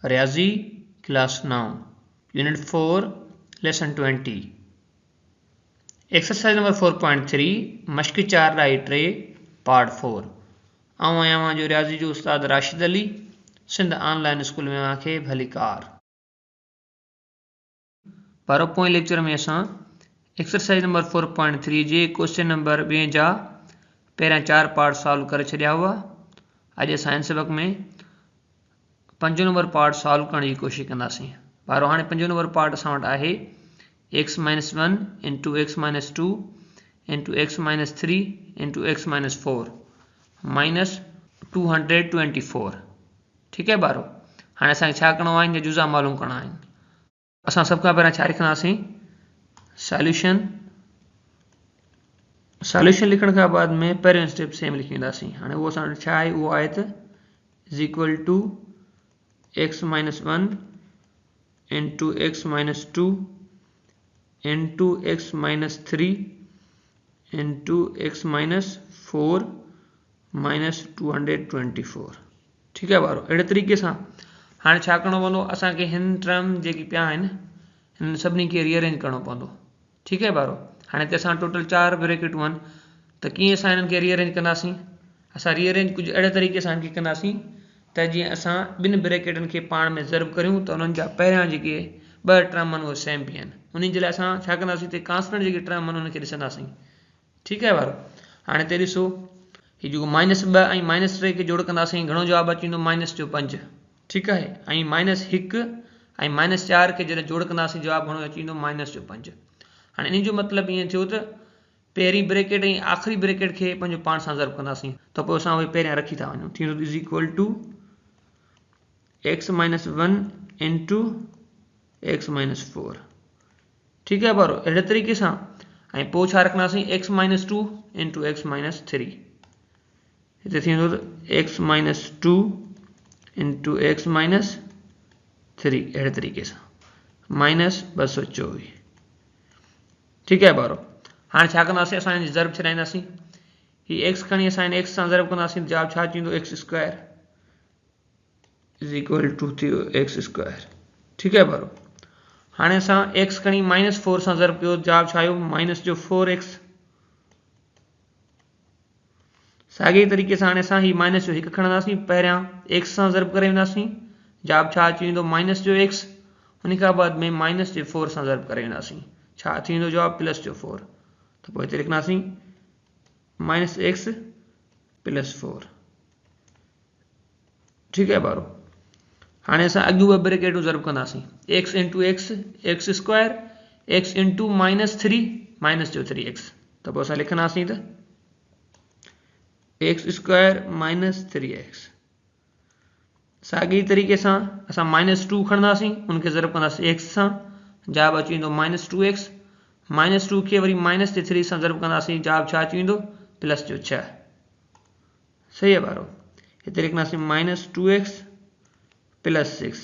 रियाजी class 9 unit 4 lesson 20 exercise number 4.3 मश्क 4 ढाई टे पार्ट 4 आऊं आहियां जो रियाजी जो उस्ताद राशिद अली सिंध ऑनलाइन स्कूल में खे भली कार पर पोएं लेक्चर में असां एक्सरसाइज नंबर 4.3 जे क्वेश्चन नंबर 2 जा पहिरियां 4 पार्ट सॉल्व करे छॾिया हुआ। अॼु असां हिन सबक में 5 नंबर पार्ट सॉल्व करण की कोशिश कंदासीं। बारो हाणे 5 नंबर पार्ट असां वटि आहे x - 1 into x - 2 into x - 3 into x - 4 minus 224। ठीक है बारो, हाणे असांखे छा करिणो आहे, हिन जुज़ा मालूम करणा आहिनि। असां सभ खां पहिरियां छा लिखंदासीं, सॉल्यूशन लिखण खां बाद में पहिरियों स्टेप सेम लिखी वेंदासीं। हाणे उहो असां वटि छा आहे, उहो आहे त is equal to x - 1 into x - 2 into x - 3 into x - 4 minus 224। ठीक है बारो, अड़े तरीक़े से हाँ छा करणो पवंदो, असांखे हिन टर्म जेकी पिया आहिनि हिन सभिनी खे रीअरेंज करणो पवंदो। ठीक है बारो, हाँ हिते असां टोटल 4 ब्रैकेटूं आहिनि त कीअं असां हिननि खे रीअरेंज कंदासीं। असां रीअरेंज कुछ अड़े तरीक़े सां हिनखे कंदासीं त जीअं असां ॿिनि ब्रैकेटनि खे पाण में ज़र्ब करियूं त उन्हनि जा पहिरियां जेके 2 टर्म आहिनि उहे सेम बीहनि। उन्हनि जे लाइ असां छा कंदासीं, हिते कांस्टेंट जेके टर्म आहिनि उन्हनि खे ॾिसंदासीं। ठीक है बारो, हाणे हिते ॾिसो हीउ जेको -2 ऐं -3 खे जोड़ कंदासीं, घणो जवाबु अची वेंदो, -5। ठीक है, ऐं -1 ऐं -4 खे जॾहिं जोड़ कंदासीं जवाबु घणो अची वेंदो, -5। हाणे इन जो मतिलबु ईअं थियो त पहिरीं ब्रैकेट ऐं आख़िरी ब्रैकेट खे पंहिंजो पाण सां ज़र्ब कंदासीं त पोइ असां उहे पहिरियां रखी था वञूं। थींदो is equal to x - 1 into x - 4। ठीक है बारो, अहिड़े तरीक़े सां ऐं पोइ छा रखंदासीं, x - 2 इंटू x - 3। हिते थींदो x - 2 इंटू x - 3 अहिड़े तरीक़े सां माइनस 224। ठीक है बारो, हाँ छा कंदासीं, असां हिन जी ज़र्ब छॾाईंदासीं। हीउ x खणी असां हिन x सां ज़र्ब कंदासीं, जवाबु छा अची वेंदो, x² इज़ इक्वल टू थियो x²। ठीक है बारो, हाणे असां x खणी -4 सां ज़र्ब कयो, जवाबु छा आयो, -4x। साॻे तरीक़े सां हाणे असां हीउ -1 खणंदासीं, पहिरियां x सां ज़र्ब करे वेंदासीं, जवाबु छा अची वेंदो, -x। उन खां बाद में -4 सां ज़र्ब करे वेंदासीं, छा थी वेंदो जवाबु, +4। त पोइ हिते लिखंदासीं -x + 4। ठीक है बारो, हाणे असां अॻियूं 2 ब्रैकेटूं ज़र्ब कंदासीं, x into x, x², x into -3 -3x। त पोइ असां लिखंदासीं त x² - 3x। साॻी तरीक़े सां असां -2 खणंदासीं, उनखे ज़र्ब कंदासीं x सां, जवाबु अची वेंदो -2x। -2 खे वरी -3 सां ज़र्ब कंदासीं, जवाबु छा अची वेंदो, +6। सही है बारो, हिते लिखंदासीं -2x + 6।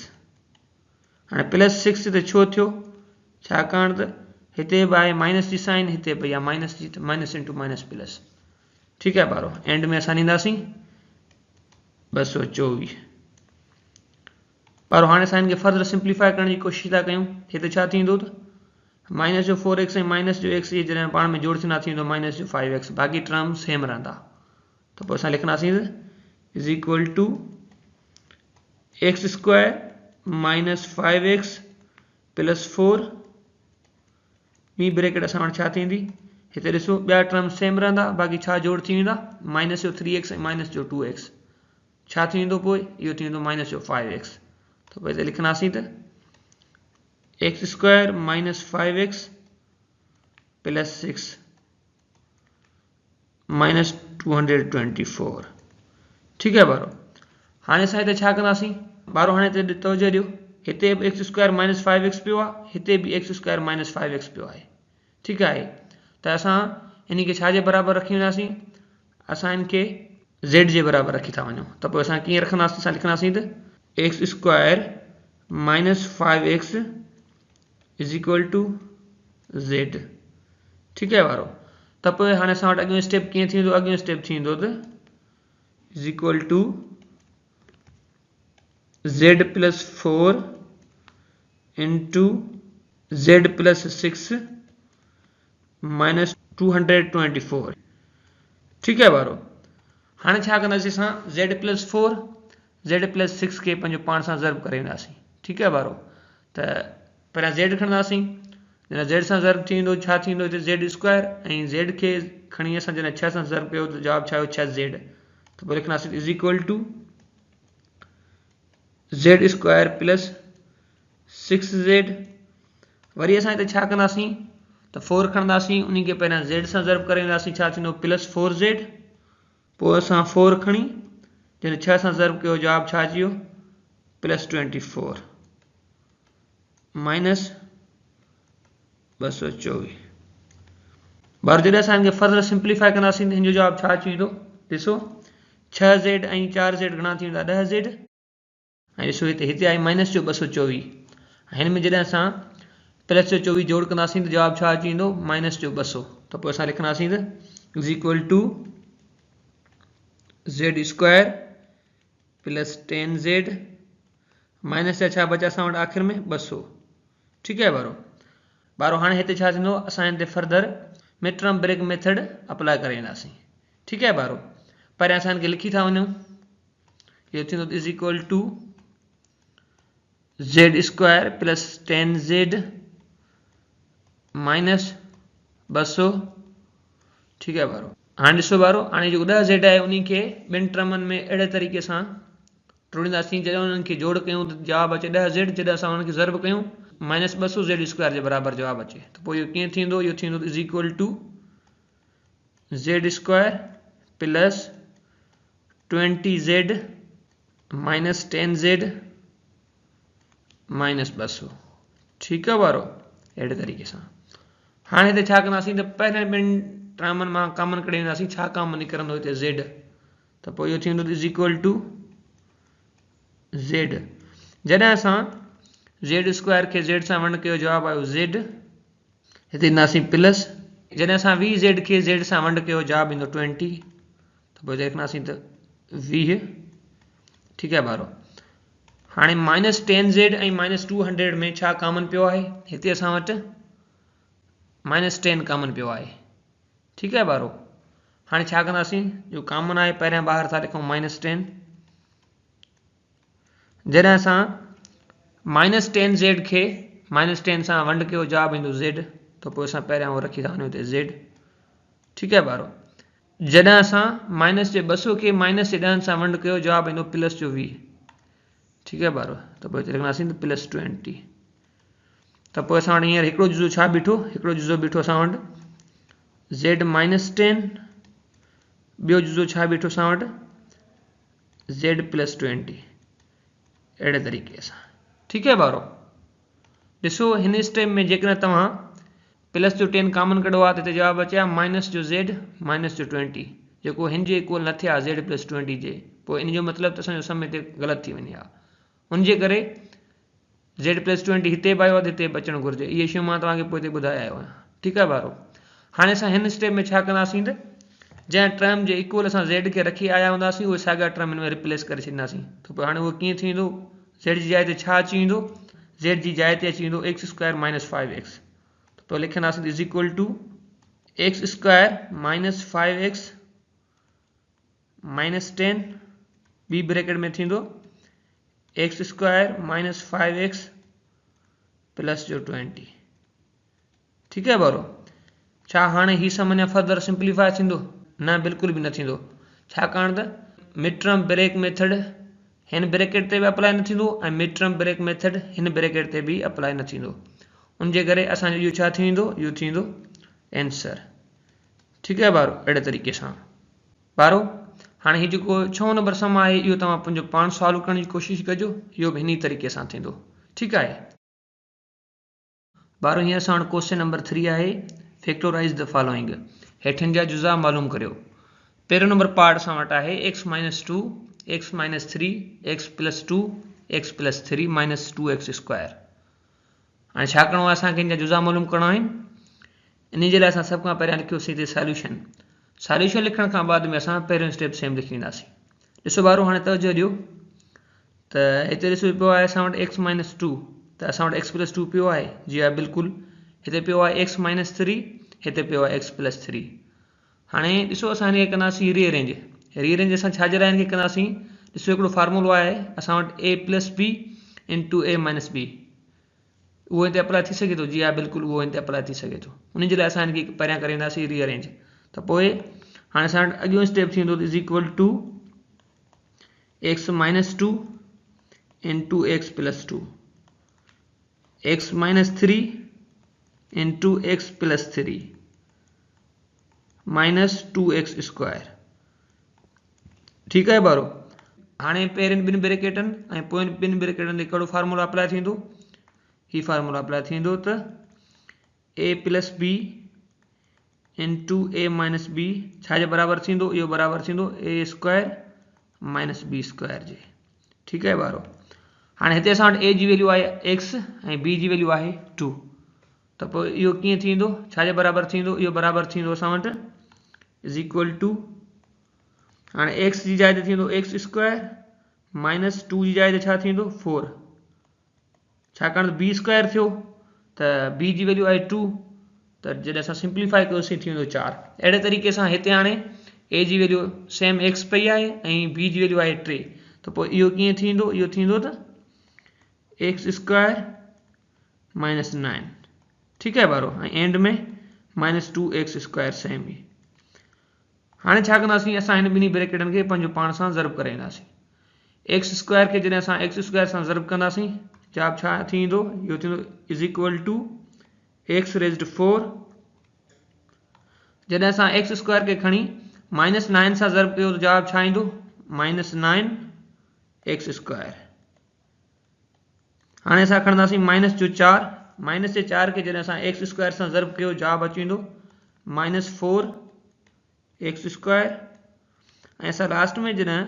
हाणे +6 हिते छो थियो, छाकाणि त हिते बि आहे माइनस जी साइन, हिते बि आहे माइनस जी, माइनस इंटू माइनस प्लस। ठीक है बारो, एंड में असां ॾींदासीं 224। बारो हाणे असां हिनखे फर्दर सिंप्लीफाई करण जी कोशिशि था कयूं। हिते छा थींदो त -4x ऐं -x इहे जॾहिं पाण में जोड़ थींदा, थी वेंदो -5x, बाक़ी टर्म सेम रहंदा। त पोइ असां लिखंदासीं is equal two x² - 5x + 4। ॿी ब्रैकेट असां वटि छा थींदी, हिते ॾिसो ॿिया टर्म सेम रहंदा, बाक़ी छा जोड़ थी वेंदा, -3x ऐं -2x। छा थी वेंदो पोइ, इहो थी वेंदो -5x। त पोइ हिते लिखंदासीं त x² - 5x + 6 -224। ठीक है बारो, हाणे असां हिते छा कंदासीं, बारो हाणे हिते तवजो ॾियो, हिते बि x² - 5x पियो आहे, हिते बि x² - 5x पियो आहे। ठीक आहे, त असां इन खे छा जे बराबरि रखी वेंदासीं, असां हिन खे z जे बराबरि रखी था वञूं। त पोइ असां कीअं रखंदासीं, असां लिखंदासीं त x² - 5x is equal to z। ठीक है वारो, त पोइ हाणे असां वटि अॻियों स्टेप कीअं थींदो, अॻियों स्टेप थींदो त is equal to z plus 4 into z plus 6 minus 224। ठीक है बारो। हाँ छा कंदासीं असां z प्लस 4 z प्लस 6 के पंहिंजो पाण सां ज़र्ब करे वेंदासीं। ठीक है बारो। त पहिरियां z खणंदासीं, जॾहिं z सां ज़र्ब थींदो छा थींदो हिते z स्क्वायर, ऐं z खे खणी असां जॾहिं 6 सां ज़र्ब कयो त जवाब छा आयो 6z। त पोइ लिखंदासीं is equal to z square plus 6z। वरी असां हिते छा कंदासीं त 4 खणंदासीं, उन खे पहिरियां z सां ज़र्ब करे वेंदासीं, छा थींदो प्लस 4z। पोइ असां 4 खणी जॾहिं 6 सां ज़र्ब कयो जवाब छा अची वियो प्लस 24 माइनस 224। बार जॾहिं असां हिनखे फर्दर सिंप्लीफाई कंदासीं त हिन जो जवाब छा अची वेंदो, ॾिसो 6z ऐं 4z घणा थी वेंदा 10z, ऐं ॾिसो हिते आई माइनस जो 224। हिन में जॾहिं असां प्लस जो 24 जोड़ कंदासीं त जवाब छा अची वेंदो माइनस जो 200। त पोइ असां लिखंदासीं त is equal to z square plus 10z minus जा छा बचा असां वटि आख़िर में 200। ठीक है बारो हाँ हिते छा थींदो असां हिते further mid term break method apply करे वेंदासीं। ठीक है बारो। पहिरियां असां हिनखे लिखी था वञूं, इहो थींदो is equal to z square plus 10z minus 200। ठीक है बारो। हाँ ॾिसो बारो, हाणे जेको 10z आहे उन खे ॿिनि टर्मनि में अहिड़े तरीक़े सां टोड़ींदासीं जॾहिं उन्हनि खे जोड़ कयूं त जवाब अचे 10z, जॾहिं असां उन्हनि खे ज़र्ब कयूं माइनस 200 z स्क्वायर जे बराबरि जवाब अचे। त पोइ इहो कीअं थींदो, इहो थींदो is equal to z square plus 20z minus 10z minus 200। ठीक है बारो, अहिड़े तरीक़े सां। हाणे हिते छा कंदासीं त पहिरें ॿिनि टर्मनि मां कॉमन कढी वेंदासीं, छा कॉमन निकिरंदो हिते z। त पोइ इहो थींदो इज़ इक्वल टू z। जॾहिं असां z स्क्वायर खे z सां वंड कयो जवाब आयो z, हिते ईंदासीं प्लस, जॾहिं असां 20z खे z सां वंड कयो जवाब ईंदो 20। त पोइ लिखंदासीं त 20। ठीक है बारो। हाणे माइनस 10z ऐं माइनस 200 में छा कॉमन पियो आहे, हिते असां वटि माइनस 10 कॉमन पियो आहे। ठीक है बारो। हाणे छा कंदासीं, जो कॉमन आहे पहिरियां ॿाहिरि था लिखूं माइनस 10। जॾहिं असां माइनस 10z खे माइनस 10 सां वंड कयो जवाब ईंदो z। त पोइ असां पहिरियां उहो रखी था वञूं हिते z। ठीक है बारो। जॾहिं असां माइनस जे 200 खे माइनस जे 10 सां वंड कयो जवाब ईंदो प्लस जो 20। ठीक है बारो। त पोइ हिते लिखंदासीं त प्लस 20। त पोइ असां वटि हींअर हिकिड़ो जुज़ो छा बीठो, हिकिड़ो जुज़ो बीठो असां वटि z माइनस 10, ॿियो जुज़ो छा बीठो असां वटि z प्लस 20, अहिड़े तरीक़े सां। ठीक है बारो। ॾिसो हिन स्टेप में जेकॾहिं तव्हां प्लस जो 10 कॉमन कढो आहे त हिते जवाब अचे हा माइनस जो z माइनस जो 20, जेको हिन जे इक्वल न थिया z प्लस 20 जे, पोइ इन जो मतिलबु त असांजो सम हिते ग़लति थी वञे हा। उनजे करे z प्लस 20 हिते बि आयो आहे त हिते बि अचणु घुरिजे। इहे शयूं मां तव्हांखे पोइ हिते ॿुधाए आयो आहियां। ठीक आहे बारो। हाणे असां हिन स्टेप में छा कंदासीं त जंहिं टर्म जे इक्वल असां z खे रखी आया हूंदासीं उहे साॻिया टर्म हिन में रिप्लेस करे छॾींदासीं। त पोइ हाणे उहो कीअं थींदो, z जी जाइ ते छा अची वेंदो, z जी जाइ ते अची वेंदो x स्क्वायर माइनस 5x। त पोइ लिखंदासीं is equal to x square minus 5x minus 10, ॿी ब्रैकेट में थींदो x square minus 5x plus जो 20। ठीक है बारो। छा हाणे ही सम अञा फर्दर सिंप्लीफाई थींदो, न बिल्कुल भी न थींदो। छाकाणि त मिड टर्म ब्रेक मेथड हिन ब्रैकेट ते भी अप्लाई न थींदो ऐं मिड टर्म ब्रेक मेथड हिन ब्रैकेट ते भी अप्लाई न थींदो। उनजे करे असांजो इहो छा थींदो, इहो थींदो आंसर। ठीक है बारो, अहिड़े तरीक़े सां बारो। हाणे ही जेको 6 नंबर सम आहे इहो तव्हां पंहिंजो पाण सॉल्व करण जी कोशिशि कजो, इहो भी हिन तरीक़े सां थींदो। ठीक आहे बारो। हींअर असां वटि क्वेश्चन नंबर 3 आहे, फैक्टोराइज द फॉलोइंग। हेठनि जा जुज़ा मालूम करियो। पहिरियों नंबर पार्ट असां वटि आहे x minus 2 x minus 3 x plus 2 x plus 3 minus 2x square. हाणे छा करिणो आहे, असांखे हिन जा जुज़ा मालूम करिणा आहिनि। इन जे लाइ असां सभ खां पहिरियां लिखियोसीं हिते सॉल्यूशन। सॉल्यूशन लिखण खां बाद में असां पहिरियों स्टेप सेम लिखी वेंदासीं। ॾिसो बारो, हाणे तवजो ॾियो त हिते ॾिसो पियो आहे असां वटि x माइनस 2 त असां वटि x प्लस 2 पियो आहे जी हा बिल्कुलु हिते पियो आहे x माइनस 3 हिते पियो आहे x प्लस 3 हाणे ॾिसो असां हिनखे कंदासीं रीअरेंज असां छाजे लाइ हिनखे कंदासीं ॾिसो हिकिड़ो फार्मूलो आहे असां वटि a plus B into a minus B उहो हिते अप्लाई थी सघे थो जी हा बिल्कुलु उहो हिते अप्लाई थी सघे थो उन जे लाइ असां हिनखे पहिरियां करे ईंदासीं रीअरेंज त पोइ हाणे असां वटि अॻियो स्टेप थींदो is equal to x minus 2 into x plus 2 x minus 3 into x plus 3 minus 2x square ठीक है बारो हाणे पहिरें ॿिनि ब्रेकेटनि ऐं पोइ ॿिनि ब्रेकेटनि ते कहिड़ो फार्मूलो अप्लाई थींदो ही फार्मूलो अप्लाई थींदो त a plus B into a minus B छाजे बराबरि थींदो इहो बराबरि थींदो a square minus B square जे ठीकु आहे ॿारो हाणे हिते असां वटि a जी वैल्यू आहे x ऐं b जी वैल्यू आहे 2 त पोइ इहो कीअं थींदो छाजे बराबरि थींदो इहो बराबरि थींदो असां वटि इज़ इक्वल टू हाणे x जी जाइ ते थींदो x स्क्वायर माइनस 2 जी जाइ ते छा थींदो 4 छाकाणि b स्क्वायर थियो त b जी वैल्यू आहे 2 त जॾहिं असां सिंप्लीफाई कयोसीं थी वेंदो 4 अहिड़े तरीक़े सां हिते हाणे a जी वैल्यू सेम x पई आहे ऐं b जी वैल्यू आहे 3 त पोइ इहो कीअं थींदो इहो थींदो त x स्क्वायर माइनस 9 ठीकु आहे ॿारो ऐं एंड में माइनस 2x स्क्वायर सेम ई हाणे छा कंदासीं असां हिन ॿिन्ही ब्रेकेटनि खे पंहिंजो पाण सां ज़र्ब करे ईंदासीं एक्स स्क्वायर खे जॾहिं असां एक्स स्क्वायर सां ज़र्ब कंदासीं जवाब छा थींदो इहो थींदो is equal to x raised 4 जॾहिं असां एक्स स्क्वायर खे खणी माइनस 9 सां ज़र्ब कयो त जवाब छा ईंदो माइनस 9 एक्स स्क्वायर हाणे असां खणंदासीं माइनस जो 4 माइनस जे 4 खे जॾहिं असां एक्स स्क्वायर सां ज़र्ब कयो जवाब अची वेंदो माइनस 4 एक्स स्क्वायर ऐं असां लास्ट में जॾहिं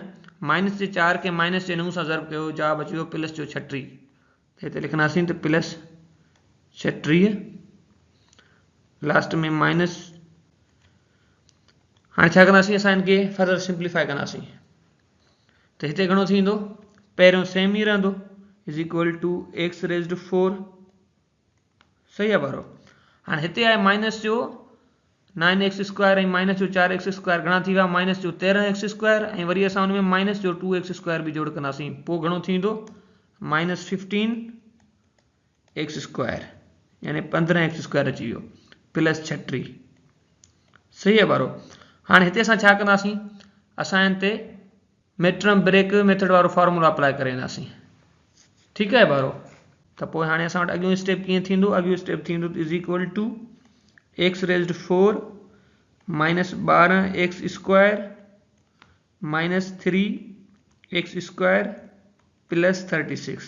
माइनस जे 4 के माइनस जे 9 सां ज़र्ब कयो जवाब अची वियो प्लस जो 36 त हिते लिखंदासीं त प्लस 36 लास्ट में माइनस हाणे छा कंदासीं असां हिनखे फर्दर सिंप्लीफाई कंदासीं त हिते घणो थींदो पहिरियों सेम ई रहंदो is equal to x raised 4 सही आहे ॿारो हाणे हिते आहे माइनस जो 9x स्क्वायर ऐं माइनस जो 4x स्क्वायर घणा थी विया माइनस जो 13x स्क्वायर ऐं वरी असां हुन में माइनस जो 2x स्क्वायर बि जोड़ कंदासीं पोइ घणो थींदो माइनस 15x स्क्वायर यानी 15x स्क्वायर अची वियो प्लस 36 सही आहे ॿारो हाणे हिते असां छा कंदासीं असां हिते मेट्रम ब्रेक मेथड वारो फॉर्मूला अप्लाई करे ईंदासीं ठीकु आहे ॿारो त पोइ हाणे असां वटि अॻियो स्टेप कीअं थींदो अॻियो स्टेप थींदो is equal to x raised 4 minus 12x square minus 3x square plus 36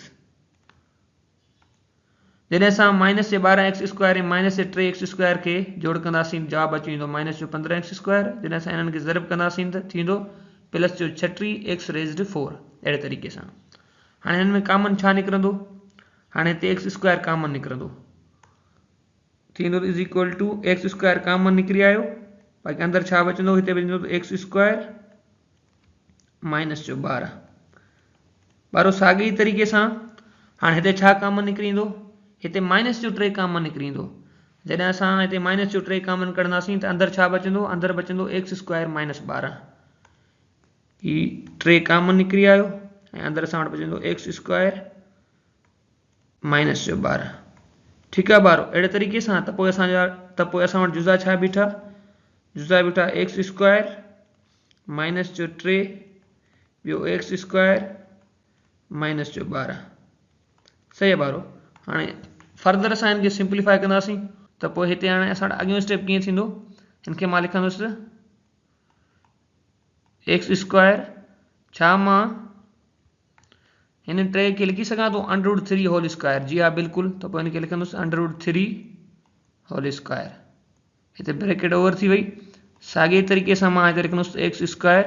जॾहिं असां माइनस जे 12x स्क्वायर ऐं माइनस जे 3x स्क्वायर खे जोड़ कंदासीं जवाब अची वेंदो माइनस जो 15x स्क्वायर जॾहिं असां हिननि खे ज़र्ब कंदासीं त थींदो प्लस जो 36x रेज़्ड 4 अहिड़े तरीक़े सां हाणे हिन में कॉमन छा निकिरंदो हाणे हिते x स्क्वायर कॉमन निकिरंदो थींदो is equal to x square common निकिरी आयो बाक़ी अंदरि छा बचंदो हिते बचंदो एक्स स्क्वायर माइनस जो 12 ॿारो साॻी तरीक़े सां हाणे हिते छा कॉमन निकिरी ईंदो हिते माइनस जो 3 कॉमन निकिरी ईंदो जॾहिं असां हिते माइनस जो 3 कॉमन कढंदासीं त अंदरि छा बचंदो अंदरि बचंदो एक्स स्क्वायर माइनस 12 ही 3 कॉमन निकिरी आयो ऐं अंदरि असां वटि बचंदो एक्स स्क्वायर माइनस जो 12 ठीकु आहे ॿारो अहिड़े तरीक़े सां त पोइ असां वटि जुज़ा छा बीठा जुज़ा बीठा एक्स स्क्वायर माइनस जो 3 ॿियो एक्स स्क्वायर माइनस जो 12 सही आहे ॿारो हाणे फर्दर असां हिनखे सिंप्लीफाई कंदासीं त पोइ हिते हाणे असां वटि अॻियो स्टेप कीअं थींदो हिनखे मां लिखंदुसि एक्स स्क्वायर छा मां हिन 3 खे लिखी सघां थो √3 होल स्क्वायर जी हा बिल्कुलु त पोइ हिनखे लिखंदुसि √3 होल स्क्वायर हिते ब्रैकेट ओवर थी वई साॻे तरीक़े सां मां हिते लिखंदुसि एक्स स्क्वायर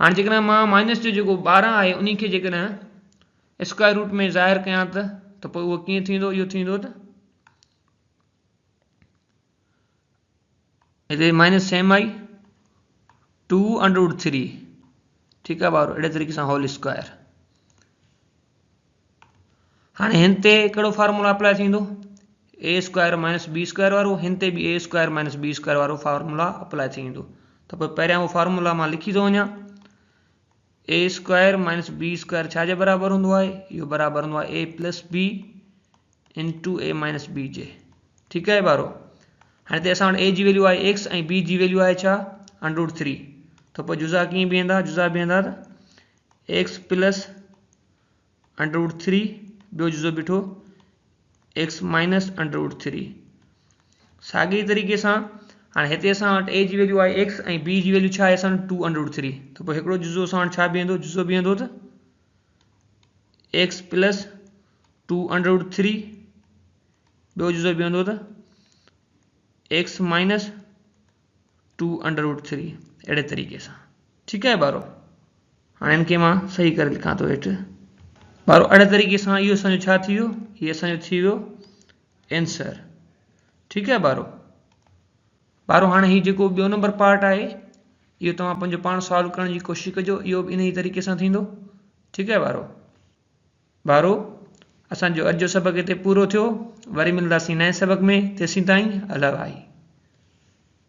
हाणे जेकॾहिं मां माइनस जो जेको 12 आहे उन खे जेकॾहिं स्क्वायर रूट में ज़ाहिर कयां त पोइ उहो कीअं थींदो इहो थींदो त हिते माइनस सेम आई 2 √3 ठीक है बारो अड़े तरीके से होल स्क्वायर। हाँ हिनते कड़ो फार्मूला अप्लाई थींदो ए स्क्वायर माइनस बी स्क्वायर वारो हिनते भी ए स्क्वायर माइनस बी स्क्वायर वारो फार्मूला अप्लाई थींदो। तो पोइ पहिरियां वो फार्मूला मां लिखी थो वञा ए स्क्वायर माइनस बी स्क्वायर छाजे बराबर हूंदो आहे इहो बराबर हूंदो आहे ए प्लस बी इंटू ए माइनस बी जे। ठीक है बारो हाँ हिते असां वटि ए जी वैल्यू आहे एक्स ऐं बी जी वैल्यू आहे छा √3। तो पोइ जुज़ा कीअं बीहंदा जुज़ा बीहंदा त एक्स प्लस √3 ॿियो जुज़ो बीठो एक्स माइनस √3। साॻी तरीक़े सां हाँ हिते असां वटि ए जी वैल्यू आहे एक्स ऐं बी जी वैल्यू छा आहे असां वटि 2√3। तो पोइ हिकिड़ो जुज़ो असां वटि छा बीहंदो जुज़ो बीहंदो त एक्स प्लस 2√3 ॿियो जुज़ो बीहंदो त एक्स माइनस 2√3 अड़े तरीक़े सां। ठीक है बारो हाँ इनके मां सही करे लिखां तो हेठि बारो अड़े तरीक़े सां इहो असांजो छा थी वियो हीअ असांजो थी वियो आंसर। ठीक है बारो बारो हाणे हीउ जेको ॿियो नंबर पार्ट आहे इहो तव्हां पंहिंजो पाण सॉल्व करण जी कोशिशि कजो इहो बि इन ई तरीक़े सां थींदो। ठीक है बारो असांजो अॼु जो सबक़ हिते पूरो थियो वरी मिलंदासीं नए सबक़ में तेसीं ताईं अल्लाह भाई।